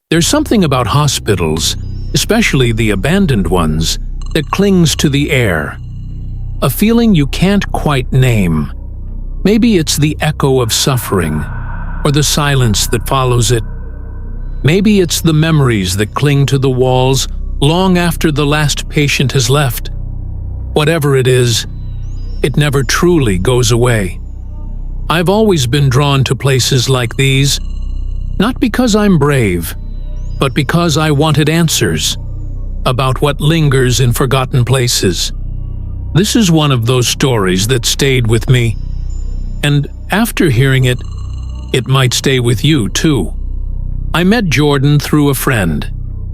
There's something about hospitals, especially the abandoned ones, that clings to the air. A feeling you can't quite name. Maybe it's the echo of suffering, or the silence that follows it. Maybe it's the memories that cling to the walls long after the last patient has left. Whatever it is, it never truly goes away. I've always been drawn to places like these, not because I'm brave, but because I wanted answers about what lingers in forgotten places. This is one of those stories that stayed with me, and after hearing it, it might stay with you too. I met Jordan through a friend.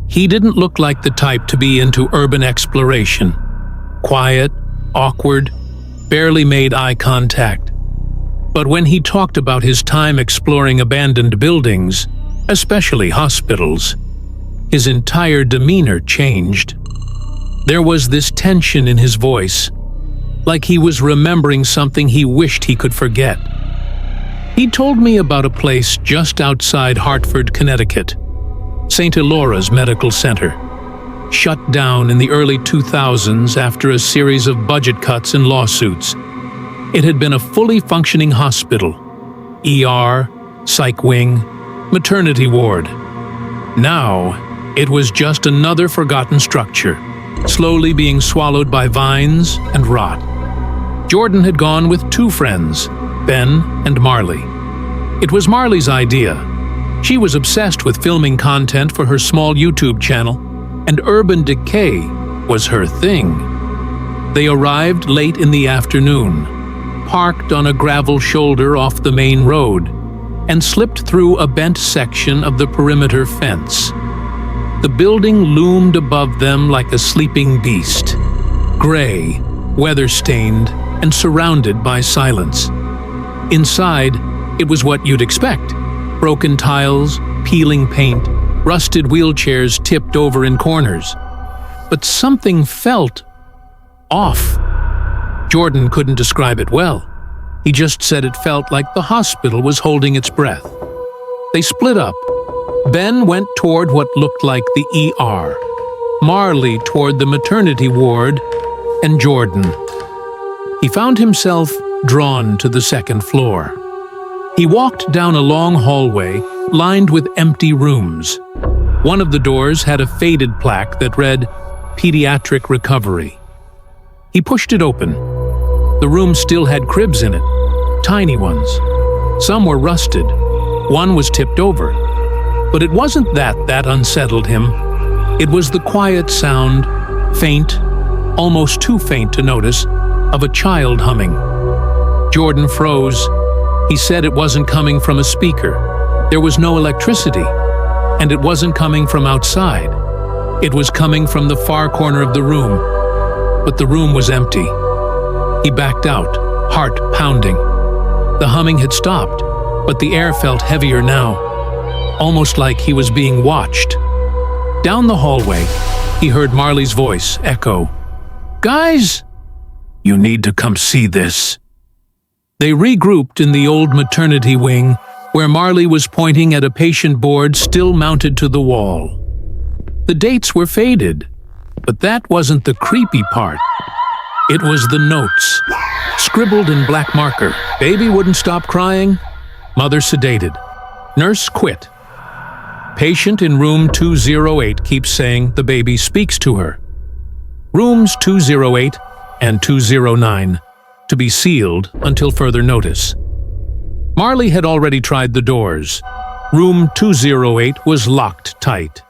He didn't look like the type to be into urban exploration. Quiet, awkward, barely made eye contact. But when he talked about his time exploring abandoned buildings, especially hospitals, his entire demeanor changed. There was this tension in his voice, like he was remembering something he wished he could forget. He told me about a place just outside Hartford, Connecticut, St. Elora's Medical Center, shut down in the early 2000s after a series of budget cuts and lawsuits. It had been a fully functioning hospital, ER, psych wing, maternity ward. Now, it was just another forgotten structure, slowly being swallowed by vines and rot. Jordan had gone with two friends, Ben and Marley. It was Marley's idea. She was obsessed with filming content for her small YouTube channel, and urban decay was her thing. They arrived late in the afternoon, parked on a gravel shoulder off the main road, and slipped through a bent section of the perimeter fence. The building loomed above them like a sleeping beast, gray, weather-stained, and surrounded by silence. Inside, it was what you'd expect: broken tiles, peeling paint, rusted wheelchairs tipped over in corners. But something felt off. Jordan couldn't describe it well. He just said it felt like the hospital was holding its breath. They split up. Ben went toward what looked like the ER, Marley toward the maternity ward, and Jordan. He found himself drawn to the second floor. He walked down a long hallway lined with empty rooms. One of the doors had a faded plaque that read, "Pediatric Recovery." He pushed it open. The room still had cribs in it, tiny ones. Some were rusted. One was tipped over. But it wasn't that unsettled him. It was the quiet sound, faint, almost too faint to notice, of a child humming. Jordan froze. He said it wasn't coming from a speaker. There was no electricity, and it wasn't coming from outside. It was coming from the far corner of the room, but the room was empty. He backed out, heart pounding. The humming had stopped, but the air felt heavier now, almost like he was being watched. Down the hallway, he heard Marley's voice echo, "Guys, you need to come see this." They regrouped in the old maternity wing, where Marley was pointing at a patient board still mounted to the wall. The dates were faded, but that wasn't the creepy part. It was the notes, scribbled in black marker. Baby wouldn't stop crying. Mother sedated. Nurse quit. Patient in room 208 keeps saying the baby speaks to her. Rooms 208 and 209 to be sealed until further notice. Marley had already tried the doors. Room 208 was locked tight.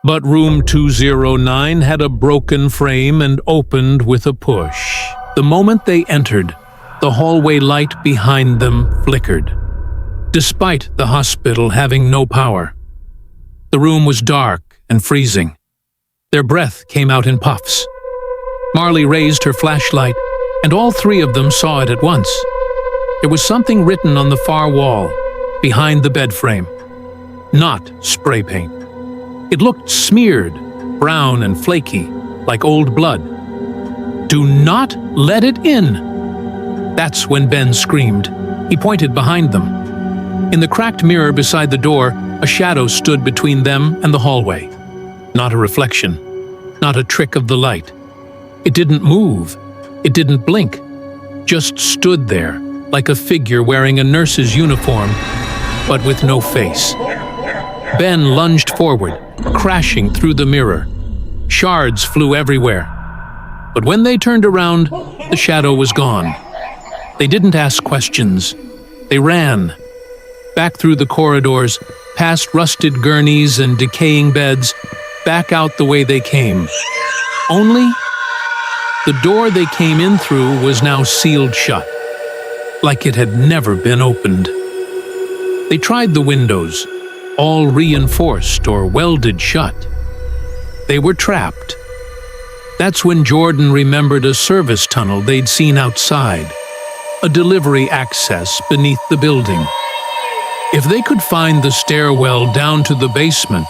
But room 209 had a broken frame and opened with a push. The moment they entered, the hallway light behind them flickered, despite the hospital having no power. The room was dark and freezing. Their breath came out in puffs. Marley raised her flashlight, and all three of them saw it at once. There was something written on the far wall, behind the bed frame. Not spray paint. It looked smeared, brown and flaky, like old blood. "Do not let it in!" That's when Ben screamed. He pointed behind them. In the cracked mirror beside the door, a shadow stood between them and the hallway. Not a reflection, not a trick of the light. It didn't move, it didn't blink, just stood there like a figure wearing a nurse's uniform, but with no face. Ben lunged forward, crashing through the mirror. Shards flew everywhere. But when they turned around, the shadow was gone. They didn't ask questions. They ran. Back through the corridors, past rusted gurneys and decaying beds, back out the way they came. Only the door they came in through was now sealed shut, like it had never been opened. They tried the windows, all reinforced or welded shut. They were trapped. That's when Jordan remembered a service tunnel they'd seen outside, a delivery access beneath the building. If they could find the stairwell down to the basement,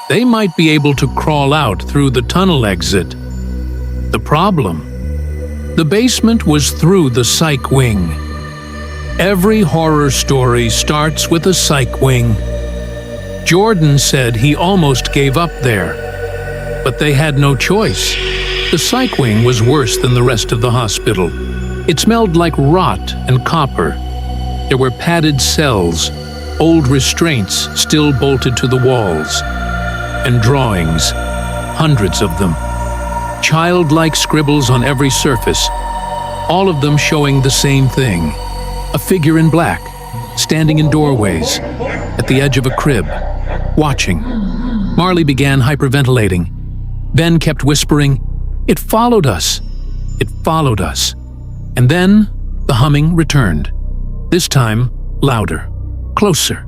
they might be able to crawl out through the tunnel exit. The problem? The basement was through the psych wing. Every horror story starts with a psych wing. Jordan said he almost gave up there, but they had no choice. The psych wing was worse than the rest of the hospital. It smelled like rot and copper. There were padded cells, old restraints still bolted to the walls, and drawings, hundreds of them. Childlike scribbles on every surface, all of them showing the same thing. A figure in black, standing in doorways, at the edge of a crib, watching. Marley began hyperventilating. Ben kept whispering, "It followed us. It followed us." And then the humming returned. This time, louder, closer.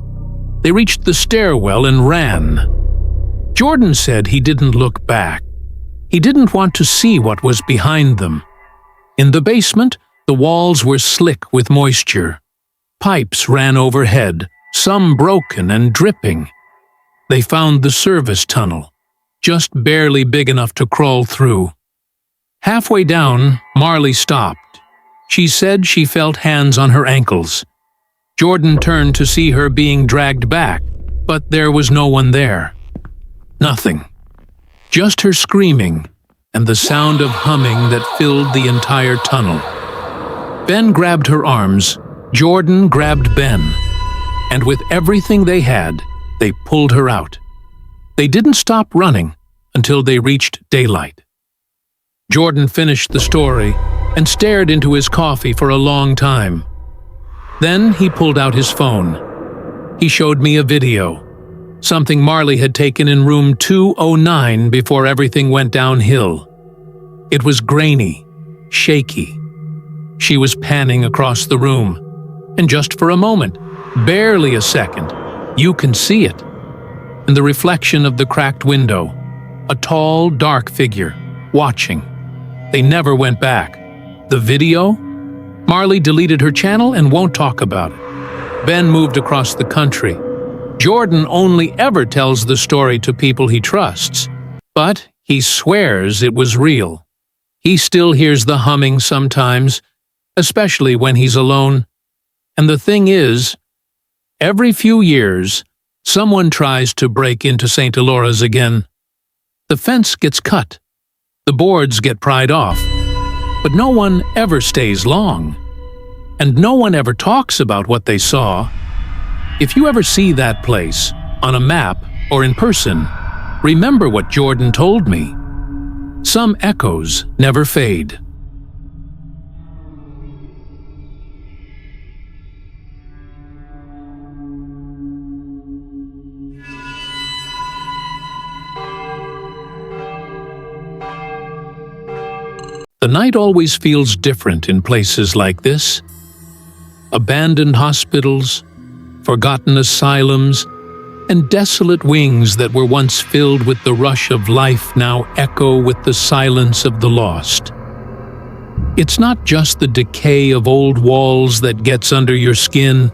They reached the stairwell and ran. Jordan said he didn't look back. He didn't want to see what was behind them. In the basement, the walls were slick with moisture. Pipes ran overhead, some broken and dripping. They found the service tunnel, just barely big enough to crawl through. Halfway down, Marley stopped. She said she felt hands on her ankles. Jordan turned to see her being dragged back, but there was no one there. Nothing. Just her screaming and the sound of humming that filled the entire tunnel. Ben grabbed her arms, Jordan grabbed Ben, and with everything they had, they pulled her out. They didn't stop running until they reached daylight. Jordan finished the story and stared into his coffee for a long time. Then he pulled out his phone. He showed me a video, something Marley had taken in room 209 before everything went downhill. It was grainy, shaky. She was panning across the room, and just for a moment, barely a second, you can see it. In the reflection of the cracked window, a tall, dark figure, watching. They never went back. The video? Marley deleted her channel and won't talk about it. Ben moved across the country. Jordan only ever tells the story to people he trusts, but he swears it was real. He still hears the humming sometimes, especially when he's alone. And the thing is, every few years, someone tries to break into St. Elora's again. The fence gets cut. The boards get pried off. But no one ever stays long. And no one ever talks about what they saw. If you ever see that place, on a map or in person, remember what Jordan told me. Some echoes never fade. The night always feels different in places like this. Abandoned hospitals, forgotten asylums, and desolate wings that were once filled with the rush of life now echo with the silence of the lost. It's not just the decay of old walls that gets under your skin.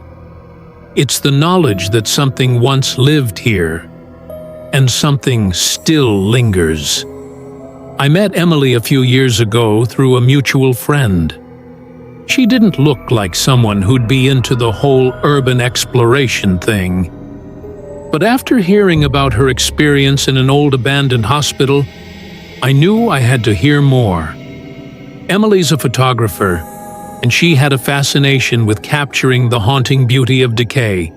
It's the knowledge that something once lived here, and something still lingers. I met Emily a few years ago through a mutual friend. She didn't look like someone who'd be into the whole urban exploration thing. But after hearing about her experience in an old abandoned hospital, I knew I had to hear more. Emily's a photographer, and she had a fascination with capturing the haunting beauty of decay.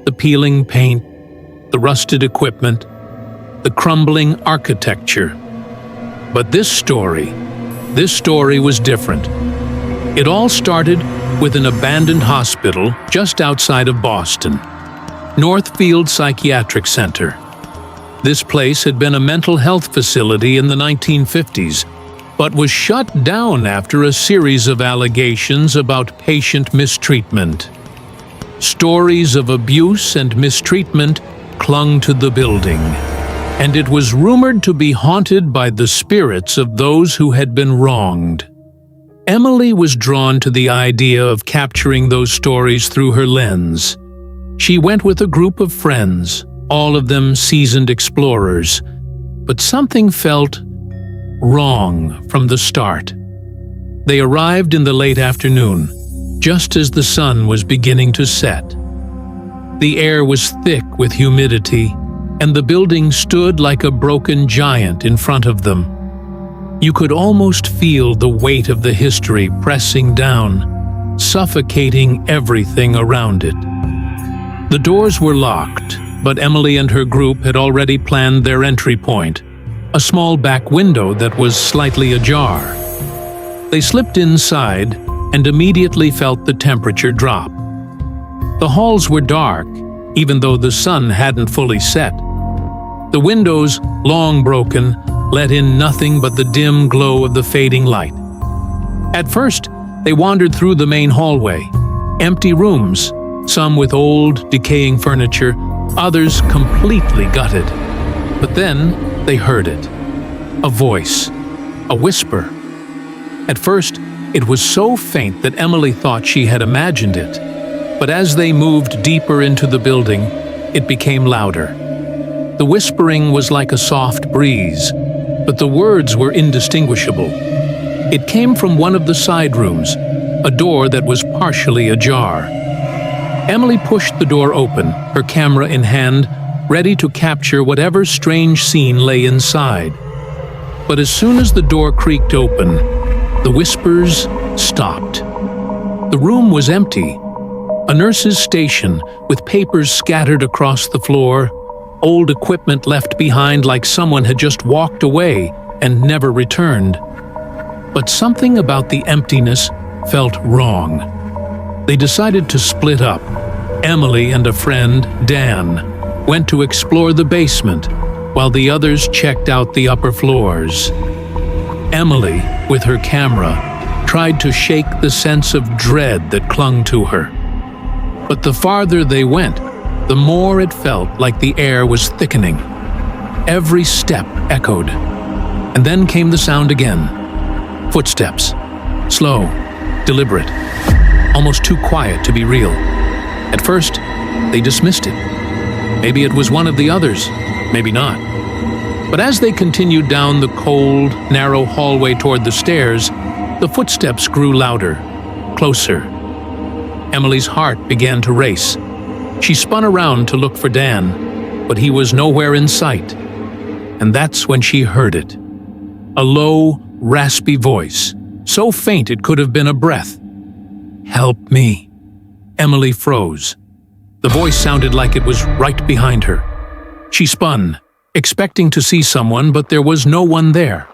The peeling paint, the rusted equipment, the crumbling architecture. But this story was different. It all started with an abandoned hospital just outside of Boston, Northfield Psychiatric Center. This place had been a mental health facility in the 1950s, but was shut down after a series of allegations about patient mistreatment. Stories of abuse and mistreatment clung to the building, and it was rumored to be haunted by the spirits of those who had been wronged. Emily was drawn to the idea of capturing those stories through her lens. She went with a group of friends, all of them seasoned explorers, but something felt wrong from the start. They arrived in the late afternoon, just as the sun was beginning to set. The air was thick with humidity, and the building stood like a broken giant in front of them. You could almost feel the weight of the history pressing down, suffocating everything around it. The doors were locked, but Emily and her group had already planned their entry point, a small back window that was slightly ajar. They slipped inside and immediately felt the temperature drop. The halls were dark, even though the sun hadn't fully set. The windows, long broken, let in nothing but the dim glow of the fading light. At first, they wandered through the main hallway. Empty rooms, some with old, decaying furniture, others completely gutted. But then they heard it. A voice. A whisper. At first, it was so faint that Emily thought she had imagined it. But as they moved deeper into the building, it became louder. The whispering was like a soft breeze, but the words were indistinguishable. It came from one of the side rooms, a door that was partially ajar. Emily pushed the door open, her camera in hand, ready to capture whatever strange scene lay inside. But as soon as the door creaked open, the whispers stopped. The room was empty. A nurse's station with papers scattered across the floor, old equipment left behind like someone had just walked away and never returned. But something about the emptiness felt wrong. They decided to split up. Emily and a friend, Dan, went to explore the basement, while the others checked out the upper floors. Emily, with her camera, tried to shake the sense of dread that clung to her. But the farther they went, the more it felt like the air was thickening. Every step echoed. And then came the sound again. Footsteps. Slow, deliberate, almost too quiet to be real. At first, they dismissed it. Maybe it was one of the others, maybe not. But as they continued down the cold, narrow hallway toward the stairs, the footsteps grew louder, closer. Emily's heart began to race. She spun around to look for Dan, but he was nowhere in sight. And that's when she heard it. A low, raspy voice, so faint it could have been a breath. "Help me." Emily froze. The voice sounded like it was right behind her. She spun, expecting to see someone, but there was no one there.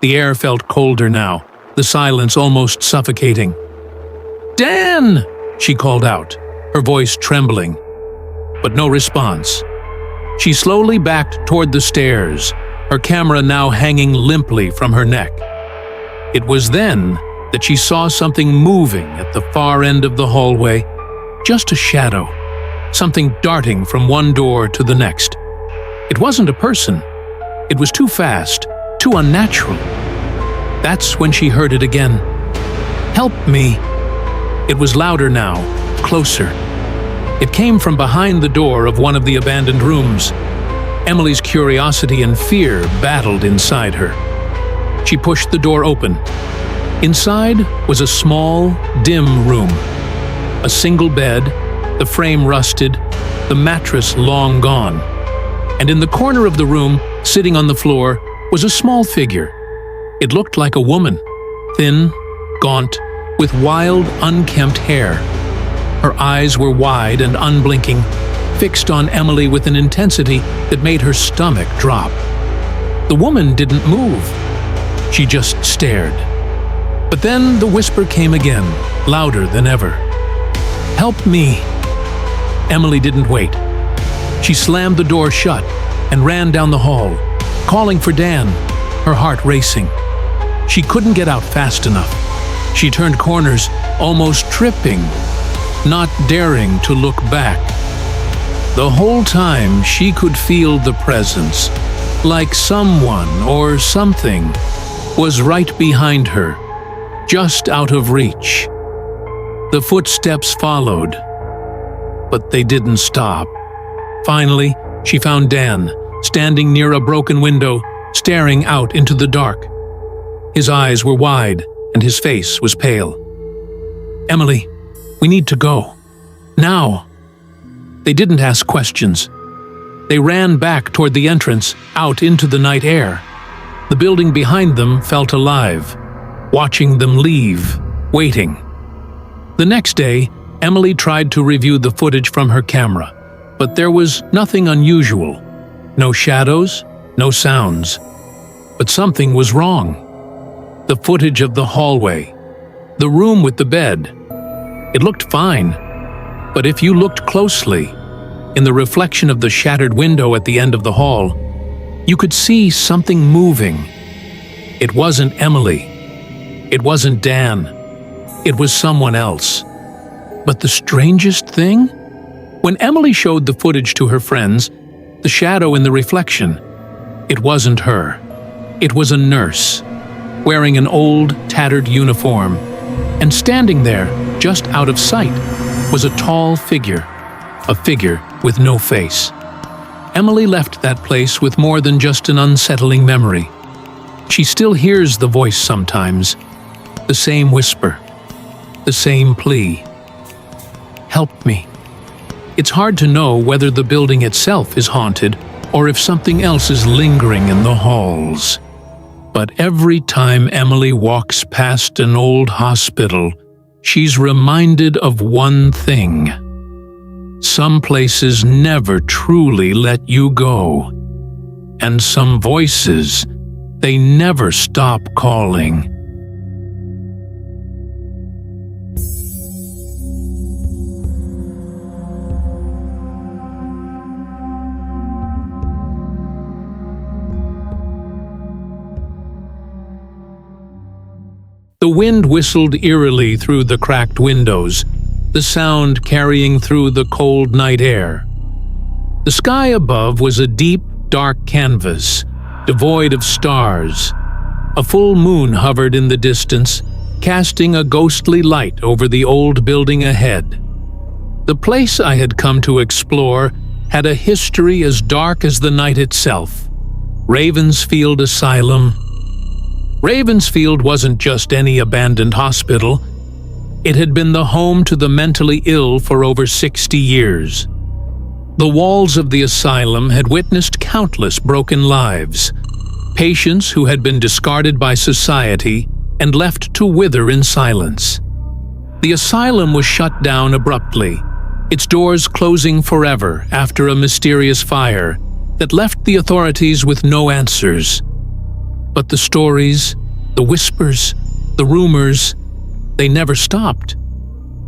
The air felt colder now, the silence almost suffocating. "Dan!" she called out, her voice trembling. But no response. She slowly backed toward the stairs, her camera now hanging limply from her neck. It was then that she saw something moving at the far end of the hallway, just a shadow, something darting from one door to the next. It wasn't a person. It was too fast, too unnatural. That's when she heard it again. "Help me!" It was louder now, closer. It came from behind the door of one of the abandoned rooms. Emily's curiosity and fear battled inside her. She pushed the door open. Inside was a small, dim room. A single bed, the frame rusted, the mattress long gone. And in the corner of the room, sitting on the floor, was a small figure. It looked like a woman, thin, gaunt, with wild, unkempt hair. Her eyes were wide and unblinking, fixed on Emily with an intensity that made her stomach drop. The woman didn't move. She just stared. But then the whisper came again, louder than ever. "Help me!" Emily didn't wait. She slammed the door shut and ran down the hall, calling for Dan, her heart racing. She couldn't get out fast enough. She turned corners, almost tripping, not daring to look back. The whole time she could feel the presence, like someone or something was right behind her, just out of reach. The footsteps followed, but they didn't stop. Finally, she found Dan, standing near a broken window, staring out into the dark. His eyes were wide, and his face was pale. "Emily, we need to go. Now." They didn't ask questions. They ran back toward the entrance, out into the night air. The building behind them felt alive, watching them leave, waiting. The next day, Emily tried to review the footage from her camera, but there was nothing unusual. No shadows, no sounds. But something was wrong. The footage of the hallway, the room with the bed. It looked fine, but if you looked closely, in the reflection of the shattered window at the end of the hall, you could see something moving. It wasn't Emily. It wasn't Dan. It was someone else. But the strangest thing? When Emily showed the footage to her friends, the shadow in the reflection, it wasn't her. It was a nurse, wearing an old, tattered uniform, and standing there, just out of sight, was a tall figure, a figure with no face. Emily left that place with more than just an unsettling memory. She still hears the voice sometimes, the same whisper, the same plea. "Help me." It's hard to know whether the building itself is haunted or if something else is lingering in the halls. But every time Emily walks past an old hospital, she's reminded of one thing. Some places never truly let you go. And some voices, they never stop calling. The wind whistled eerily through the cracked windows, the sound carrying through the cold night air. The sky above was a deep, dark canvas, devoid of stars. A full moon hovered in the distance, casting a ghostly light over the old building ahead. The place I had come to explore had a history as dark as the night itself. Ravensfield Asylum. Ravensfield wasn't just any abandoned hospital. It had been the home to the mentally ill for over 60 years. The walls of the asylum had witnessed countless broken lives, patients who had been discarded by society and left to wither in silence. The asylum was shut down abruptly, its doors closing forever after a mysterious fire that left the authorities with no answers. But the stories, the whispers, the rumors, they never stopped.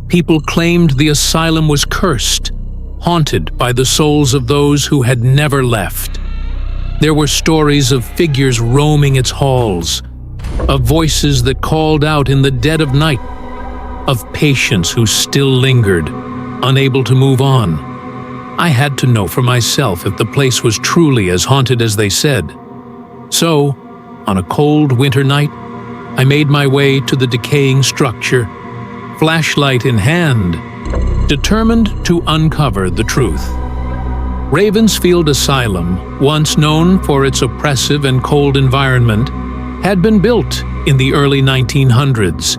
People claimed the asylum was cursed, haunted by the souls of those who had never left. There were stories of figures roaming its halls, of voices that called out in the dead of night, of patients who still lingered, unable to move on. I had to know for myself if the place was truly as haunted as they said. So, on a cold winter night, I made my way to the decaying structure, flashlight in hand, determined to uncover the truth. Ravensfield Asylum, once known for its oppressive and cold environment, had been built in the early 1900s.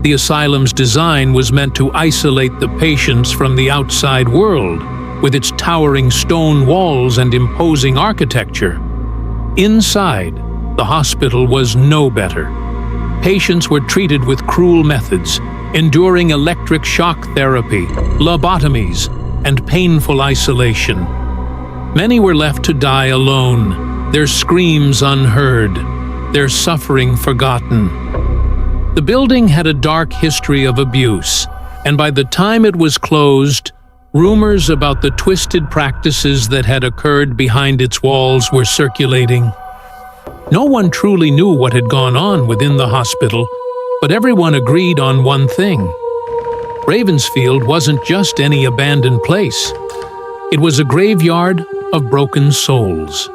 The asylum's design was meant to isolate the patients from the outside world, with its towering stone walls and imposing architecture. Inside, the hospital was no better. Patients were treated with cruel methods, enduring electric shock therapy, lobotomies, and painful isolation. Many were left to die alone, their screams unheard, their suffering forgotten. The building had a dark history of abuse, and by the time it was closed, rumors about the twisted practices that had occurred behind its walls were circulating. No one truly knew what had gone on within the hospital, but everyone agreed on one thing. Ravensfield wasn't just any abandoned place. It was a graveyard of broken souls.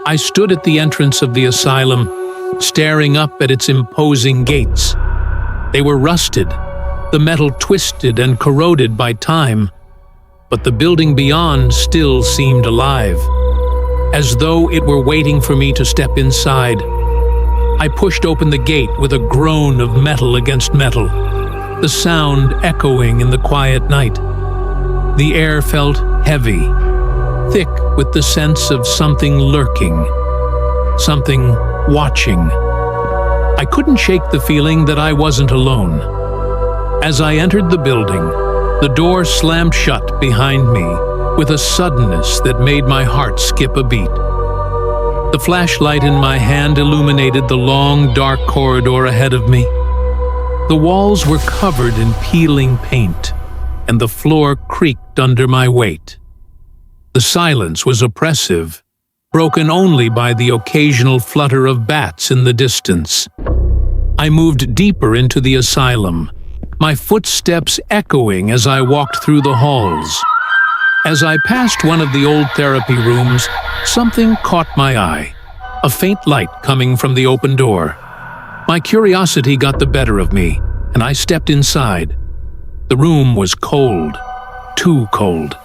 I stood at the entrance of the asylum, staring up at its imposing gates. They were rusted, the metal twisted and corroded by time, but the building beyond still seemed alive, as though it were waiting for me to step inside. I pushed open the gate with a groan of metal against metal, the sound echoing in the quiet night. The air felt heavy, thick with the sense of something lurking, something watching. I couldn't shake the feeling that I wasn't alone. As I entered the building, the door slammed shut behind me with a suddenness that made my heart skip a beat. The flashlight in my hand illuminated the long, dark corridor ahead of me. The walls were covered in peeling paint, and the floor creaked under my weight. The silence was oppressive, broken only by the occasional flutter of bats in the distance. I moved deeper into the asylum, my footsteps echoing as I walked through the halls. As I passed one of the old therapy rooms, something caught my eye, a faint light coming from the open door. My curiosity got the better of me, and I stepped inside. The room was cold, too cold.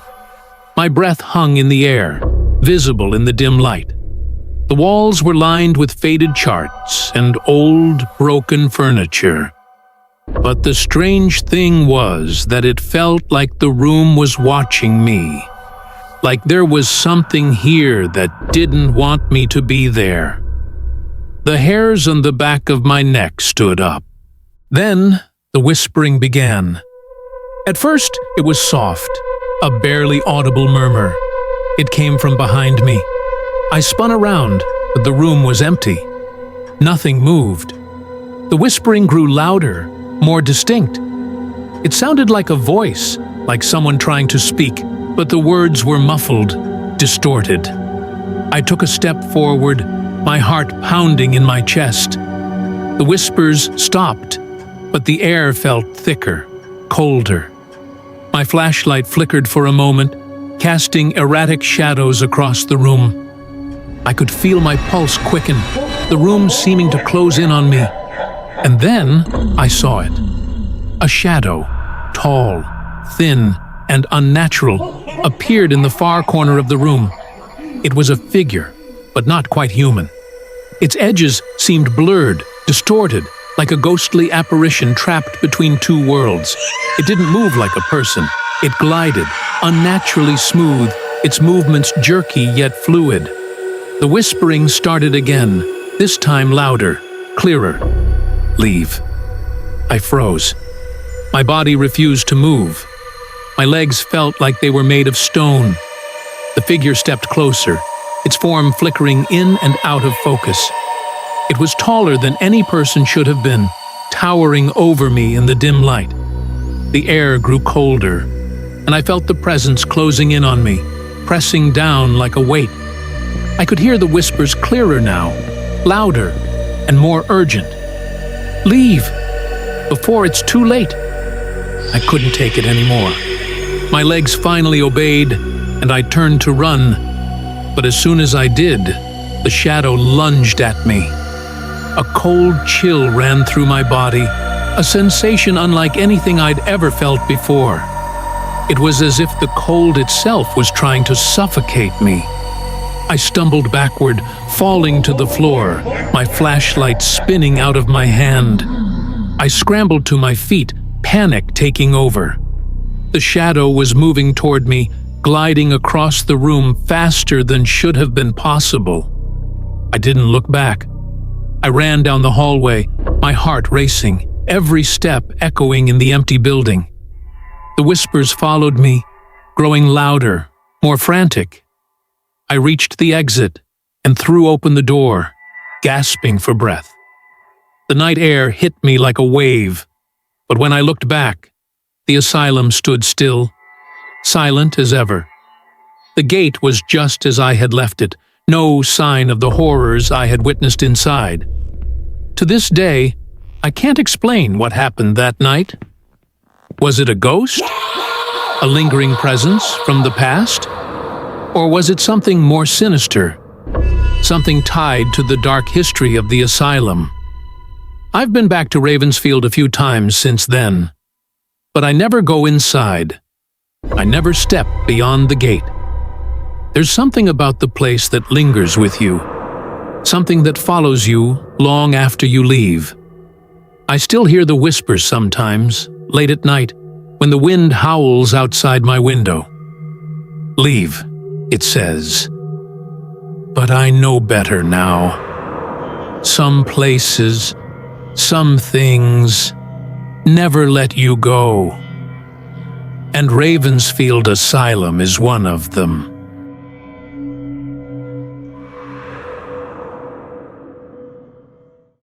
My breath hung in the air, visible in the dim light. The walls were lined with faded charts and old, broken furniture. But the strange thing was that it felt like the room was watching me, like there was something here that didn't want me to be there. The hairs on the back of my neck stood up. Then the whispering began. At first, it was soft, a barely audible murmur. It came from behind me. I spun around, but the room was empty. Nothing moved. The whispering grew louder, more distinct. It sounded like a voice, like someone trying to speak, but the words were muffled, distorted. I took a step forward, my heart pounding in my chest. The whispers stopped, but the air felt thicker, colder. My flashlight flickered for a moment, casting erratic shadows across the room. I could feel my pulse quicken, the room seeming to close in on me. And then I saw it. A shadow, tall, thin, and unnatural, appeared in the far corner of the room. It was a figure, but not quite human. Its edges seemed blurred, distorted, like a ghostly apparition trapped between two worlds. It didn't move like a person. It glided, unnaturally smooth, its movements jerky yet fluid. The whispering started again, this time louder, clearer. Leave. I froze. My body refused to move. My legs felt like they were made of stone. The figure stepped closer, its form flickering in and out of focus. It was taller than any person should have been, towering over me in the dim light. The air grew colder, and I felt the presence closing in on me, pressing down like a weight. I could hear the whispers clearer now, louder and more urgent. Leave, before it's too late. I couldn't take it anymore. My legs finally obeyed, and I turned to run. But as soon as I did, the shadow lunged at me. A cold chill ran through my body, a sensation unlike anything I'd ever felt before. It was as if the cold itself was trying to suffocate me. I stumbled backward, falling to the floor, my flashlight spinning out of my hand. I scrambled to my feet, panic taking over. The shadow was moving toward me, gliding across the room faster than should have been possible. I didn't look back. I ran down the hallway, my heart racing, every step echoing in the empty building. The whispers followed me, growing louder, more frantic. I reached the exit and threw open the door, gasping for breath. The night air hit me like a wave, but when I looked back, the asylum stood still, silent as ever. The gate was just as I had left it, no sign of the horrors I had witnessed inside. To this day, I can't explain what happened that night. Was it a ghost? A lingering presence from the past? Or was it something more sinister? Something tied to the dark history of the asylum? I've been back to Ravensfield a few times since then, but I never go inside. I never step beyond the gate. There's something about the place that lingers with you, something that follows you long after you leave. I still hear the whispers sometimes, late at night, when the wind howls outside my window. "Leave," it says. But I know better now. Some places, some things, never let you go. And Ravensfield Asylum is one of them.